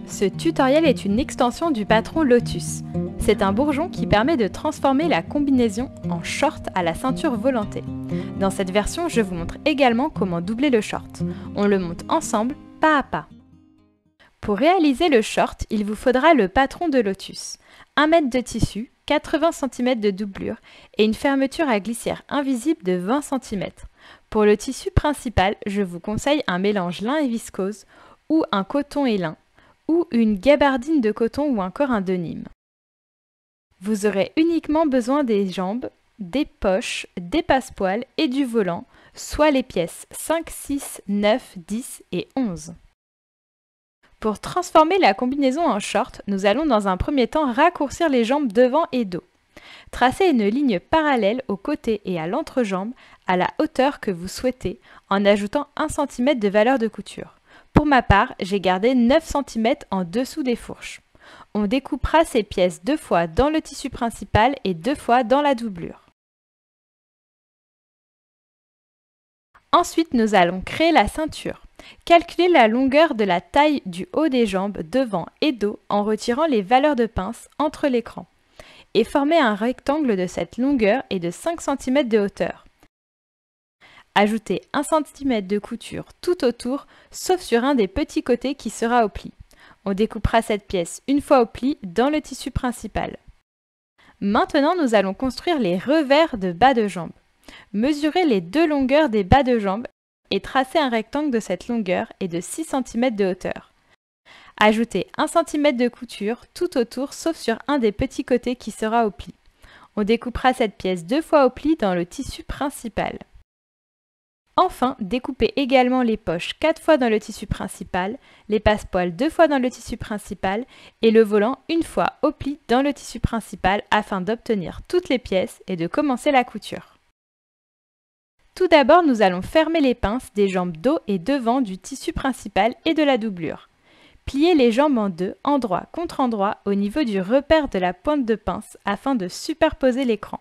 Ce tutoriel est une extension du patron Lotus. C'est un bourgeon qui permet de transformer la combinaison en short à la ceinture volantée. Dans cette version, je vous montre également comment doubler le short. On le monte ensemble, pas à pas. Pour réaliser le short, il vous faudra le patron de Lotus, 1 mètre de tissu, 80 cm de doublure et une fermeture à glissière invisible de 20 cm. Pour le tissu principal, je vous conseille un mélange lin et viscose ou un coton et lin, ou une gabardine de coton ou encore un denim. Vous aurez uniquement besoin des jambes, des poches, des passepoils et du volant, soit les pièces 5, 6, 9, 10 et 11. Pour transformer la combinaison en short, nous allons dans un premier temps raccourcir les jambes devant et dos. Tracez une ligne parallèle aux côtés et à l'entrejambe à la hauteur que vous souhaitez en ajoutant 1 cm de valeur de couture. Pour ma part, j'ai gardé 9 cm en dessous des fourches. On découpera ces pièces 2 fois dans le tissu principal et 2 fois dans la doublure. Ensuite, nous allons créer la ceinture. Calculez la longueur de la taille du haut des jambes devant et dos en retirant les valeurs de pince entre l'écran. Et formez un rectangle de cette longueur et de 5 cm de hauteur. Ajoutez 1 cm de couture tout autour, sauf sur un des petits côtés qui sera au pli. On découpera cette pièce une fois au pli dans le tissu principal. Maintenant, nous allons construire les revers de bas de jambe. Mesurez les 2 longueurs des bas de jambe et tracez un rectangle de cette longueur et de 6 cm de hauteur. Ajoutez 1 cm de couture tout autour, sauf sur un des petits côtés qui sera au pli. On découpera cette pièce 2 fois au pli dans le tissu principal. Enfin, découpez également les poches 4 fois dans le tissu principal, les passepoils 2 fois dans le tissu principal et le volant une fois au pli dans le tissu principal afin d'obtenir toutes les pièces et de commencer la couture. Tout d'abord, nous allons fermer les pinces des jambes dos et devant du tissu principal et de la doublure. Pliez les jambes en deux, endroit contre endroit, au niveau du repère de la pointe de pince afin de superposer l'écran.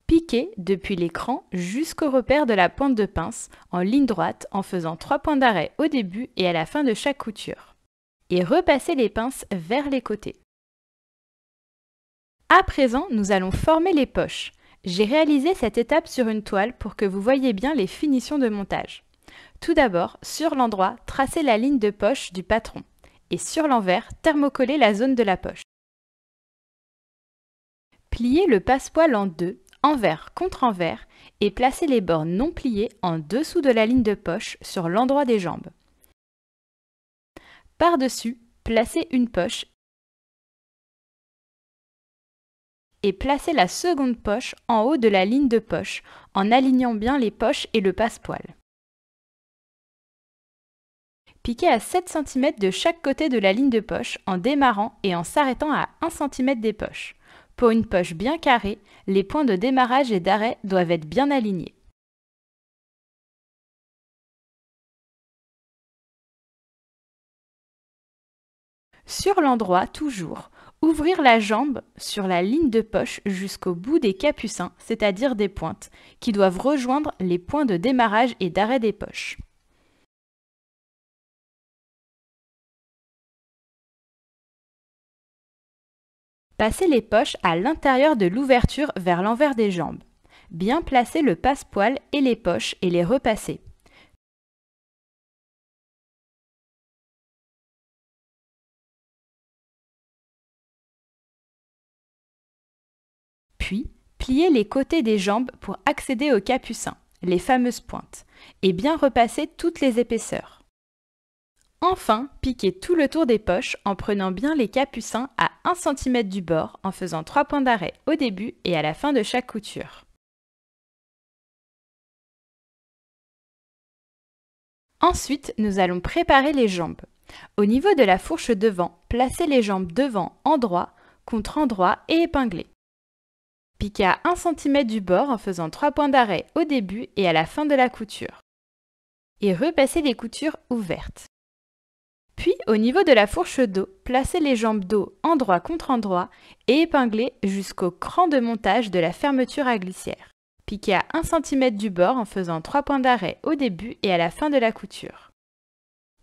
Piquez depuis l'écran jusqu'au repère de la pointe de pince en ligne droite en faisant 3 points d'arrêt au début et à la fin de chaque couture. Et repassez les pinces vers les côtés. À présent, nous allons former les poches. J'ai réalisé cette étape sur une toile pour que vous voyez bien les finitions de montage. Tout d'abord, sur l'endroit, tracez la ligne de poche du patron et sur l'envers, thermocollez la zone de la poche. Pliez le passepoil en deux, envers contre envers, et placez les bords non pliés en dessous de la ligne de poche sur l'endroit des jambes. Par-dessus, placez une poche et placez la seconde poche en haut de la ligne de poche en alignant bien les poches et le passepoil. Piquez à 7 cm de chaque côté de la ligne de poche en démarrant et en s'arrêtant à 1 cm des poches. Pour une poche bien carrée, les points de démarrage et d'arrêt doivent être bien alignés. Sur l'endroit, toujours, ouvrir la jambe sur la ligne de poche jusqu'au bout des capucins, c'est-à-dire des pointes, qui doivent rejoindre les points de démarrage et d'arrêt des poches. Passez les poches à l'intérieur de l'ouverture vers l'envers des jambes. Bien placer le passepoil et les poches et les repasser. Puis, pliez les côtés des jambes pour accéder aux capucins, les fameuses pointes, et bien repasser toutes les épaisseurs. Enfin, piquez tout le tour des poches en prenant bien les capucins à 1 cm du bord en faisant 3 points d'arrêt au début et à la fin de chaque couture. Ensuite, nous allons préparer les jambes. Au niveau de la fourche devant, placez les jambes devant endroit contre endroit et épinglez. Piquez à 1 cm du bord en faisant 3 points d'arrêt au début et à la fin de la couture. Et repassez les coutures ouvertes. Puis, au niveau de la fourche dos, placez les jambes dos endroit contre endroit et épinglez jusqu'au cran de montage de la fermeture à glissière. Piquez à 1 cm du bord en faisant 3 points d'arrêt au début et à la fin de la couture.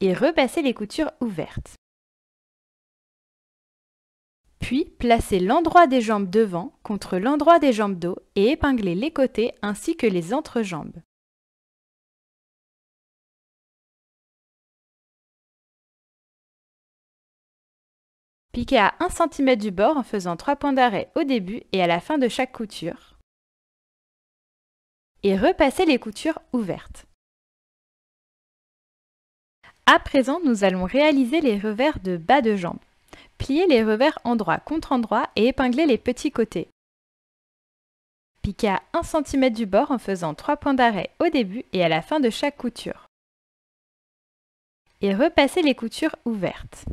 et repassez les coutures ouvertes. Puis, placez l'endroit des jambes devant contre l'endroit des jambes dos et épinglez les côtés ainsi que les entrejambes. Piquez à 1 cm du bord en faisant 3 points d'arrêt au début et à la fin de chaque couture. Et repassez les coutures ouvertes. À présent, nous allons réaliser les revers de bas de jambe. Pliez les revers endroit contre endroit et épinglez les petits côtés. Piquez à 1 cm du bord en faisant 3 points d'arrêt au début et à la fin de chaque couture. Et repassez les coutures ouvertes.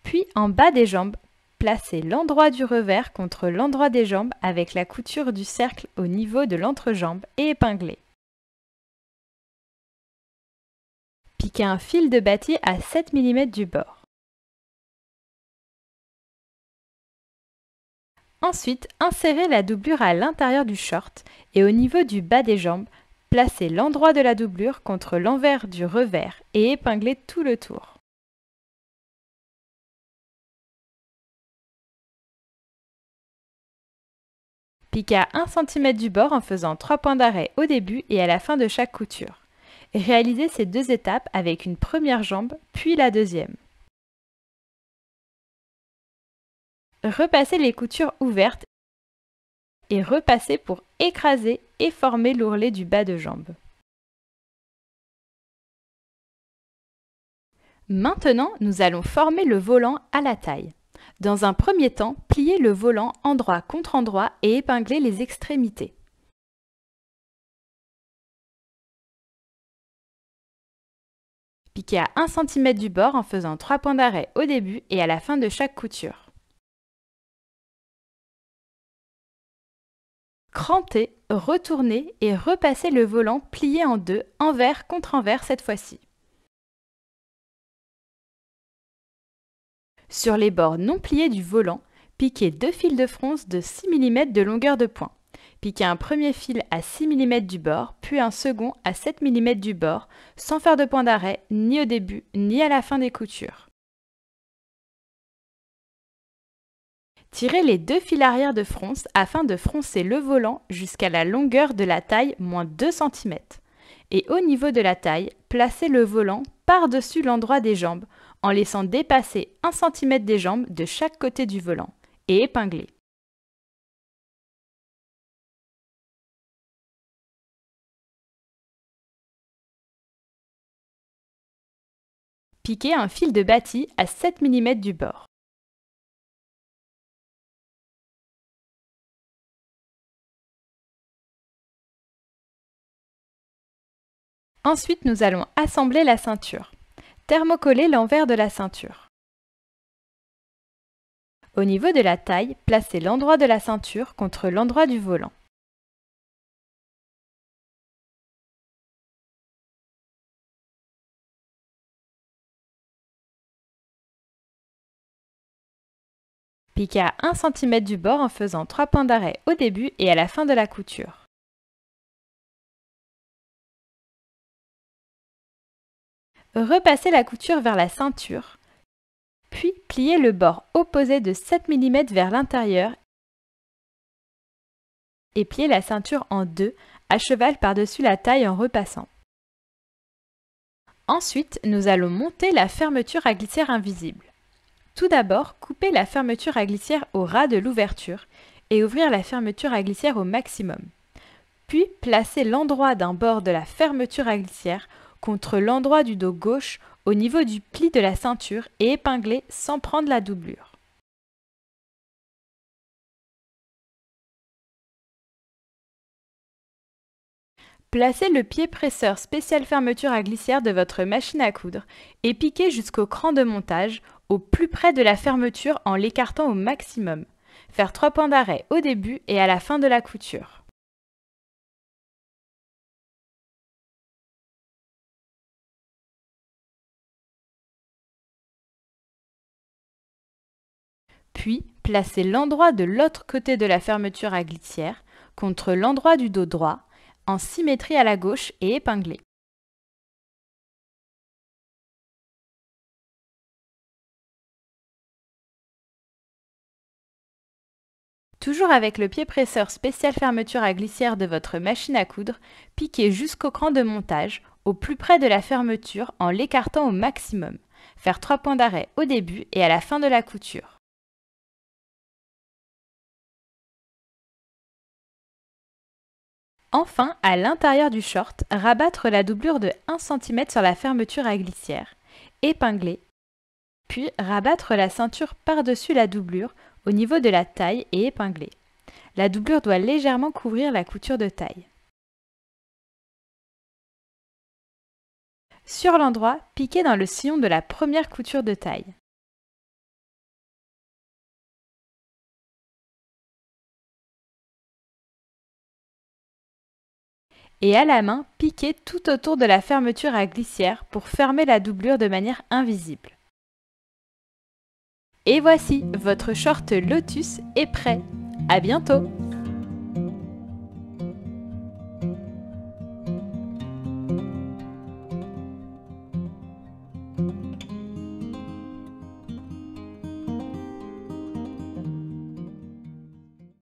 Puis en bas des jambes, placez l'endroit du revers contre l'endroit des jambes avec la couture du cercle au niveau de l'entrejambe et épinglez. Piquez un fil de bâti à 7 mm du bord. Ensuite, insérez la doublure à l'intérieur du short et au niveau du bas des jambes, placez l'endroit de la doublure contre l'envers du revers et épinglez tout le tour. Piquez à 1 cm du bord en faisant 3 points d'arrêt au début et à la fin de chaque couture. Réalisez ces deux étapes avec une première jambe, puis la deuxième. Repassez les coutures ouvertes et repassez pour écraser et former l'ourlet du bas de jambe. Maintenant, nous allons former le volant à la taille. Dans un premier temps, pliez le volant endroit contre endroit et épinglez les extrémités. Piquez à 1 cm du bord en faisant 3 points d'arrêt au début et à la fin de chaque couture. Crantez, retournez et repassez le volant plié en deux, envers contre envers cette fois-ci. Sur les bords non pliés du volant, piquez 2 fils de fronce de 6 mm de longueur de point. Piquez un premier fil à 6 mm du bord, puis un second à 7 mm du bord, sans faire de point d'arrêt, ni au début, ni à la fin des coutures. Tirez les 2 fils arrière de fronce afin de froncer le volant jusqu'à la longueur de la taille moins 2 cm. Et au niveau de la taille, placez le volant par-dessus l'endroit des jambes en laissant dépasser 1 cm des jambes de chaque côté du volant et épinglez. Piquez un fil de bâti à 7 mm du bord. Ensuite, nous allons assembler la ceinture. Thermocoller l'envers de la ceinture. Au niveau de la taille, placez l'endroit de la ceinture contre l'endroit du volant. Piquez à 1 cm du bord en faisant 3 points d'arrêt au début et à la fin de la couture. Repassez la couture vers la ceinture, puis pliez le bord opposé de 7 mm vers l'intérieur et pliez la ceinture en deux, à cheval par-dessus la taille en repassant. Ensuite, nous allons monter la fermeture à glissière invisible. Tout d'abord, coupez la fermeture à glissière au ras de l'ouverture et ouvrir la fermeture à glissière au maximum. Puis, placez l'endroit d'un bord de la fermeture à glissière contre l'endroit du dos gauche au niveau du pli de la ceinture et épinglez sans prendre la doublure. Placez le pied presseur spécial fermeture à glissière de votre machine à coudre et piquez jusqu'au cran de montage, au plus près de la fermeture en l'écartant au maximum. Faire 3 points d'arrêt au début et à la fin de la couture. Puis, placez l'endroit de l'autre côté de la fermeture à glissière contre l'endroit du dos droit, en symétrie à la gauche et épinglez. Toujours avec le pied presseur spécial fermeture à glissière de votre machine à coudre, piquez jusqu'au cran de montage, au plus près de la fermeture en l'écartant au maximum. Faire 3 points d'arrêt au début et à la fin de la couture. Enfin, à l'intérieur du short, rabattre la doublure de 1 cm sur la fermeture à glissière, épingler, puis rabattre la ceinture par-dessus la doublure au niveau de la taille et épingler. La doublure doit légèrement couvrir la couture de taille. Sur l'endroit, piquez dans le sillon de la première couture de taille. Et à la main, piquez tout autour de la fermeture à glissière pour fermer la doublure de manière invisible. Et voici, votre short Lotus est prêt. À bientôt!